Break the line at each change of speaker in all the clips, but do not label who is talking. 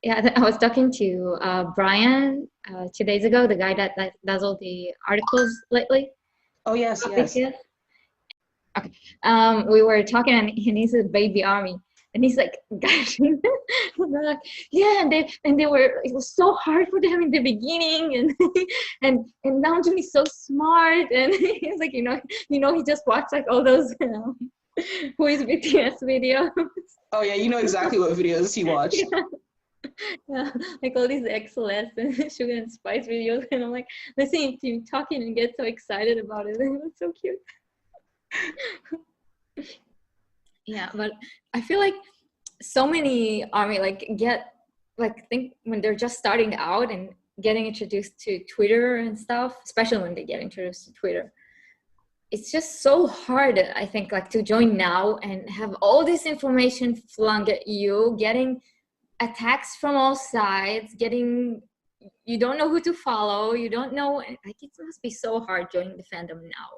Yeah, I was talking to Brian 2 days ago, the guy that does all the articles lately.
Oh, yes,
about
yes.
BTS. Okay. We were talking, and he's a baby army, and he's like, gosh, and they're like, yeah, and they were, it was so hard for them in the beginning, and and Namjoon is so smart, and he's like, he just watched like all those who is BTS videos.
Oh, yeah, you know exactly what videos he watched.
Yeah, like all these XLS and Sugar and Spice videos, and I'm like listening to him talking and get so excited about it. And it's so cute. Yeah, but I feel like so many army think when they're just starting out and getting introduced to Twitter and stuff, especially when they get introduced to Twitter, it's just so hard, I think, like to join now and have all this information flung at you, getting attacks from all sides, you don't know who to follow, you don't know, like it must be so hard joining the fandom now.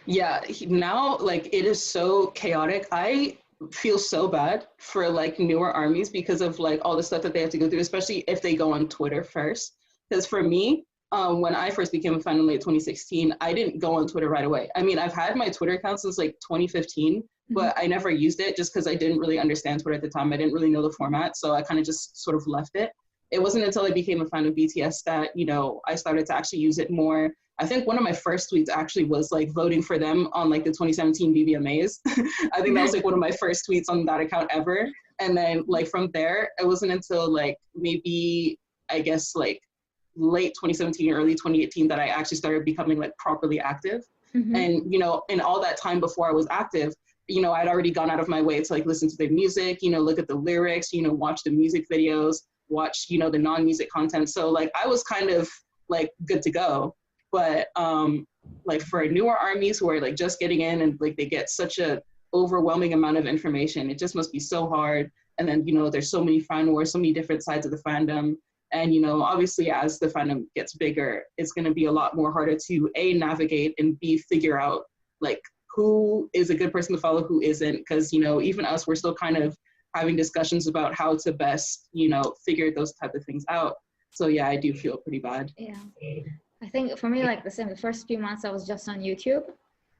Yeah, now like it is so chaotic. I feel so bad for like newer armies because of like all the stuff that they have to go through, especially if they go on Twitter first. Because for me, when I first became a fan in late 2016, I didn't go on Twitter right away. I mean, I've had my Twitter account since like 2015, but I never used it just because I didn't really understand Twitter at the time. I didn't really know the format, so I kind of just sort of left it. It wasn't until I became a fan of BTS that, I started to actually use it more. I think one of my first tweets actually was like voting for them on like the 2017 BBMAs. I think that was like one of my first tweets on that account ever. And then like from there, it wasn't until like maybe, I guess like late 2017, early 2018 that I actually started becoming like properly active. And, in all that time before I was active, I'd already gone out of my way to like listen to their music, look at the lyrics, watch the music videos, watch, the non-music content. So like I was kind of like good to go. But like for newer armies who are like just getting in and like they get such a overwhelming amount of information, it just must be so hard. And then, there's so many fan wars, so many different sides of the fandom. And, obviously as the fandom gets bigger, it's going to be a lot more harder to A, navigate, and B, figure out like who is a good person to follow, who isn't. Because, even us, we're still kind of having discussions about how to best, figure those type of things out. So yeah, I do feel pretty bad.
Yeah. I think for me, like the first few months I was just on YouTube,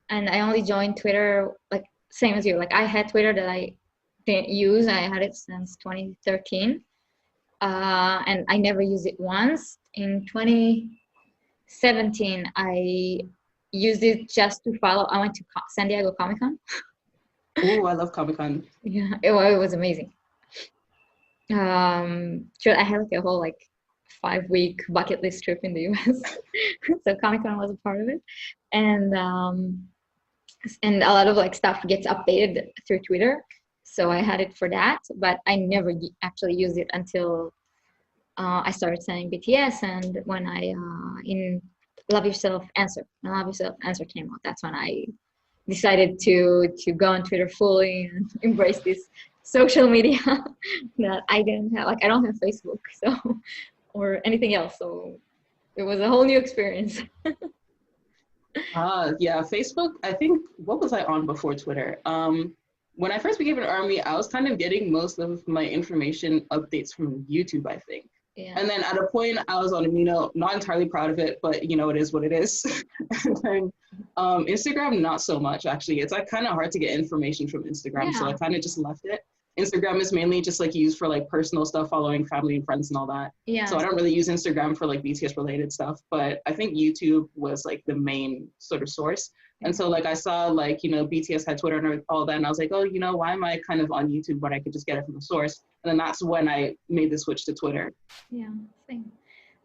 and I only joined Twitter, like same as you. Like I had Twitter that I didn't use. I had it since 2013. And I never used it once. In 2017, I used it just to follow. I went to San Diego Comic-Con.
Oh, I love Comic-Con.
Yeah, it was amazing. Sure, I had like a whole 5-week bucket list trip in the US. So Comic-Con was a part of it. And a lot of stuff gets updated through Twitter. So I had it for that, but I never actually used it until I started saying BTS. And when in Love Yourself Answer, when Love Yourself Answer came out, that's when I decided to go on Twitter fully and embrace this social media that I didn't have. I don't have Facebook, so or anything else. So it was a whole new experience.
Yeah, Facebook, I think, what was I on before Twitter? When I first became an army, I was kind of getting most of my information updates from YouTube, I think. Yeah. And then at a point I was on, not entirely proud of it, but it is what it is. And then Instagram, not so much, actually. It's kind of hard to get information from Instagram, so I kind of just left it. Instagram is mainly just used for personal stuff, following family and friends and all that. Yeah. So I don't really use Instagram for BTS related stuff, but I think YouTube was the main sort of source. And so I saw BTS had Twitter and all that, and I was like, oh, why am I kind of on YouTube when I could just get it from the source? And then that's when I made the switch to Twitter.
Yeah, same.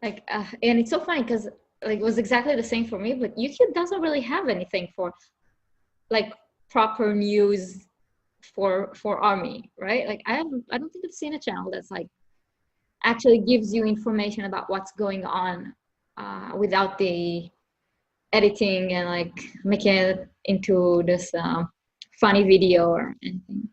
And it's so funny because it was exactly the same for me, but YouTube doesn't really have anything for proper news for army, right? I don't think I've seen a channel that's actually gives you information about what's going on without the editing and making it into this funny video or anything.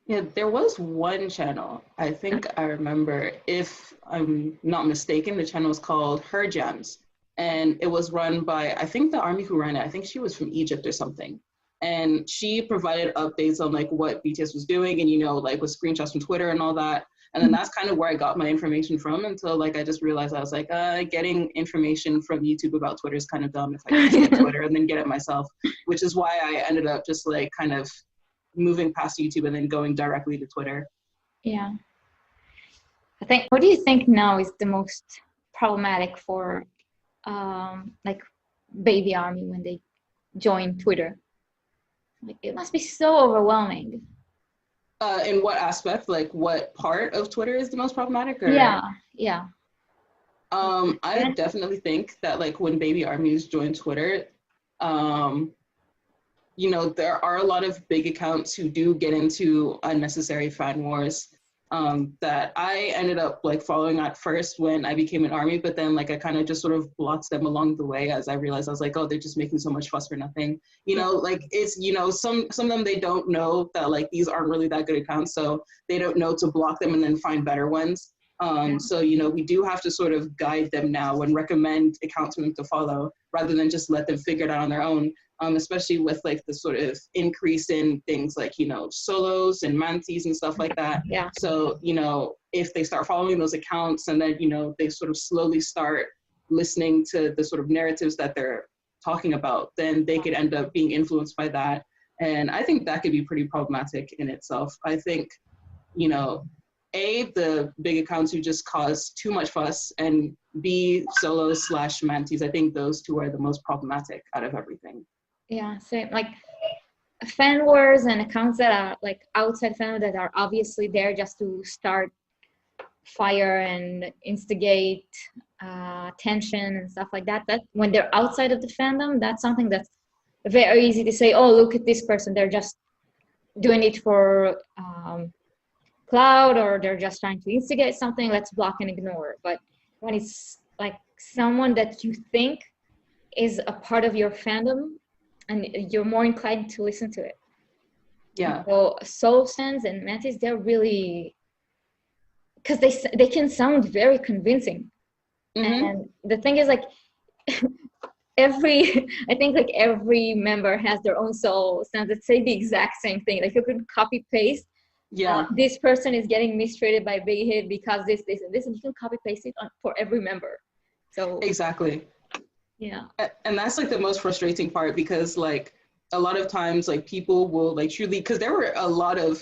Yeah, there was one channel. I think I remember, if I'm not mistaken, the channel was called Her Gems. And it was run by, I think the army who ran it, I think she was from Egypt or something. And she provided updates on like what BTS was doing and, like with screenshots from Twitter and all that. And then that's kind of where I got my information from until like I just realized I was like, getting information from YouTube about Twitter is kind of dumb if I can just get Twitter and then get it myself, which is why I ended up just like kind of moving past YouTube and then going directly to Twitter.
Yeah. What do you think now is the most problematic for like baby army when they join Twitter? Like, it must be so overwhelming.
In what aspect? Like, what part of Twitter is the most problematic? Or
Yeah.
I definitely think that like when baby armies join Twitter, there are a lot of big accounts who do get into unnecessary fan wars. That I ended up like following at first when I became an army, but then like I kind of just sort of blocked them along the way as I realized I was like, oh, they're just making so much fuss for nothing. Like it's, some of them, they don't know that like these aren't really that good accounts, so they don't know to block them and then find better ones. So, we do have to sort of guide them now and recommend accounts for them to follow rather than just let them figure it out on their own. Especially with like the sort of increase in things like, solos and mantis and stuff like that.
Yeah.
So, if they start following those accounts and then, they sort of slowly start listening to the sort of narratives that they're talking about, then they could end up being influenced by that. And I think that could be pretty problematic in itself. I think, the big accounts who just cause too much fuss, and B, solos/mantis. I think those two are the most problematic out of everything.
Yeah, same. Like fan wars and accounts that are like outside fandom that are obviously there just to start fire and instigate tension and stuff like that. That when they're outside of the fandom, that's something that's very easy to say, oh, look at this person, they're just doing it for cloud, or they're just trying to instigate something, let's block and ignore. But when it's like someone that you think is a part of your fandom, and you're more inclined to listen to it.
Yeah.
So soul stands and mantis, they're really, because they can sound very convincing. Mm-hmm. And the thing is, like, I think like every member has their own soul stands that say the exact same thing. Like you could copy paste.
Yeah.
This person is getting mistreated by Big Hit because this, and this, and you can copy paste it for every member. So
exactly.
Yeah.
And that's like the most frustrating part, because like a lot of times like people will like truly, because there were a lot of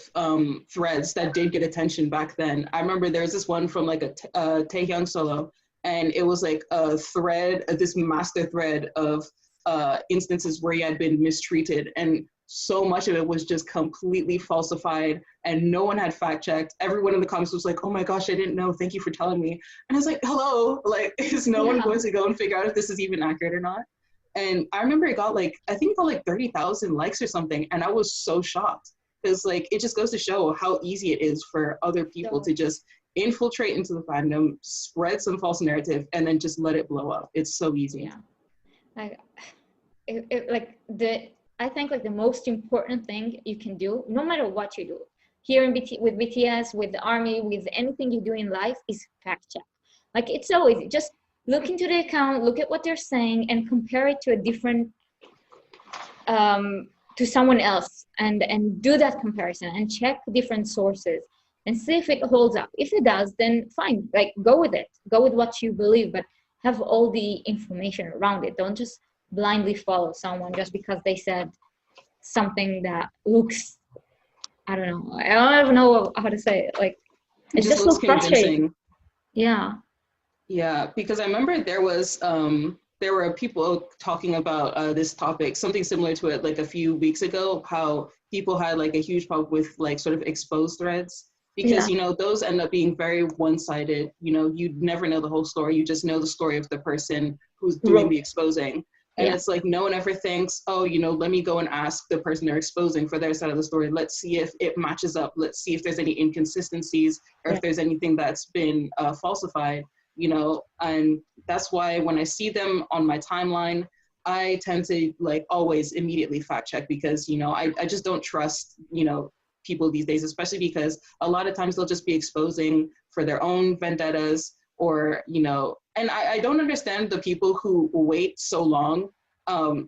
threads that did get attention back then. I remember there was this one from like a Taehyung solo, and it was like a thread, this master thread of instances where he had been mistreated, and so much of it was just completely falsified and no one had fact checked. Everyone in the comments was like, oh my gosh, I didn't know, thank you for telling me. And I was like, hello, like, is no one going to go and figure out if this is even accurate or not? And I remember it got like, I think it got like 30,000 likes or something, and I was so shocked, because like it just goes to show how easy it is for other people to just infiltrate into the fandom, spread some false narrative, and then just let it blow up. It's so easy.
Yeah. I think like the most important thing you can do, no matter what you do, here in with BTS, with the army, with anything you do in life, is fact check. Like it's so easy. Just look into the account, look at what they're saying, and compare it to a different, to someone else, and do that comparison and check different sources and see if it holds up. If it does, then fine. Like go with it. Go with what you believe, but have all the information around it. Don't just blindly follow someone just because they said something that looks, I don't know. I don't even know how to say it. Like it's just so frustrating. Yeah.
Yeah, because I remember there were people talking about this topic, something similar to it, like a few weeks ago, how people had like a huge problem with like sort of exposed threads, because those end up being very one-sided. You'd never know the whole story. You just know the story of the person who's doing the exposing. And it's like no one ever thinks, oh, let me go and ask the person they're exposing for their side of the story. Let's see if it matches up. Let's see if there's any inconsistencies, or if there's anything that's been falsified, and that's why when I see them on my timeline, I tend to like always immediately fact check, because, I just don't trust, people these days, especially because a lot of times they'll just be exposing for their own vendettas, or, you know, and I don't understand the people who wait so long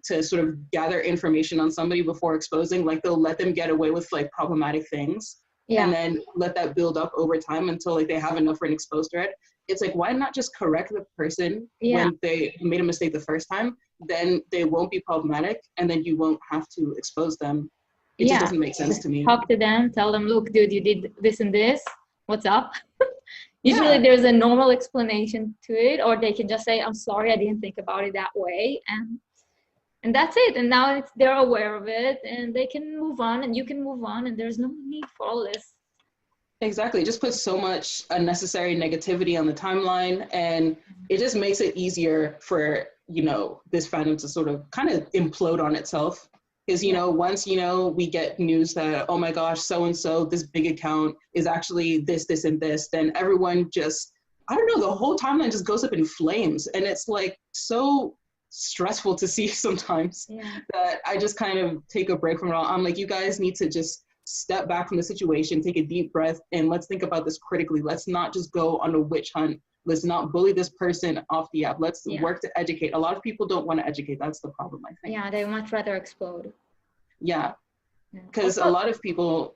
to sort of gather information on somebody before exposing. Like, they'll let them get away with like problematic things, and then let that build up over time until like they have enough for an exposed thread. It's like, why not just correct the person when they made a mistake the first time? Then they won't be problematic, and then you won't have to expose them. It just doesn't make sense to me.
Talk to them, tell them, look, dude, you did this and this. What's up? Usually there's a normal explanation to it, or they can just say, I'm sorry, I didn't think about it that way. And that's it. And now they're aware of it, and they can move on, and you can move on, and there's no need for all this.
Exactly. It just puts so much unnecessary negativity on the timeline, and it just makes it easier for, you know, this fandom to sort of kind of implode on itself. Because, you know, once, you know, we get news that, oh my gosh, so-and-so, this big account is actually this, this, and this, then everyone just, I don't know, the whole timeline just goes up in flames. And it's like so stressful to see sometimes that I just kind of take a break from it all. I'm like, you guys need to just step back from the situation, take a deep breath, and let's think about this critically. Let's not just go on a witch hunt. Let's not bully this person off the app. Let's work to educate. A lot of people don't want to educate. That's the problem, I think.
Yeah, they much rather explode.
Yeah, because a lot of people,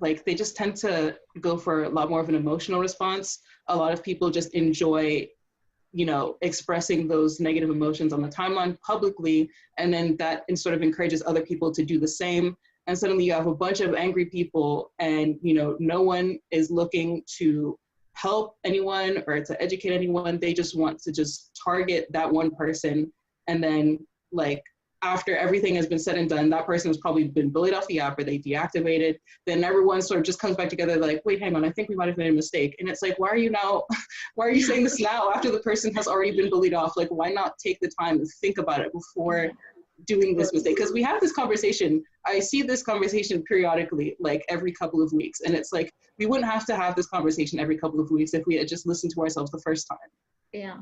like, they just tend to go for a lot more of an emotional response. A lot of people just enjoy, you know, expressing those negative emotions on the timeline publicly, and then that sort of encourages other people to do the same. And suddenly you have a bunch of angry people, and, you know, no one is looking to help anyone or to educate anyone. They just want to just target that one person. And then, like, after everything has been said and done, that person has probably been bullied off the app, or they deactivated. Then everyone sort of just comes back together like, wait, hang on, I think we might have made a mistake. And it's like, why are you saying this now after the person has already been bullied off? Like, why not take the time to think about it before doing this mistake? Because we have this conversation. I see this conversation periodically, like every couple of weeks. And it's like, we wouldn't have to have this conversation every couple of weeks if we had just listened to ourselves the first time.
Yeah.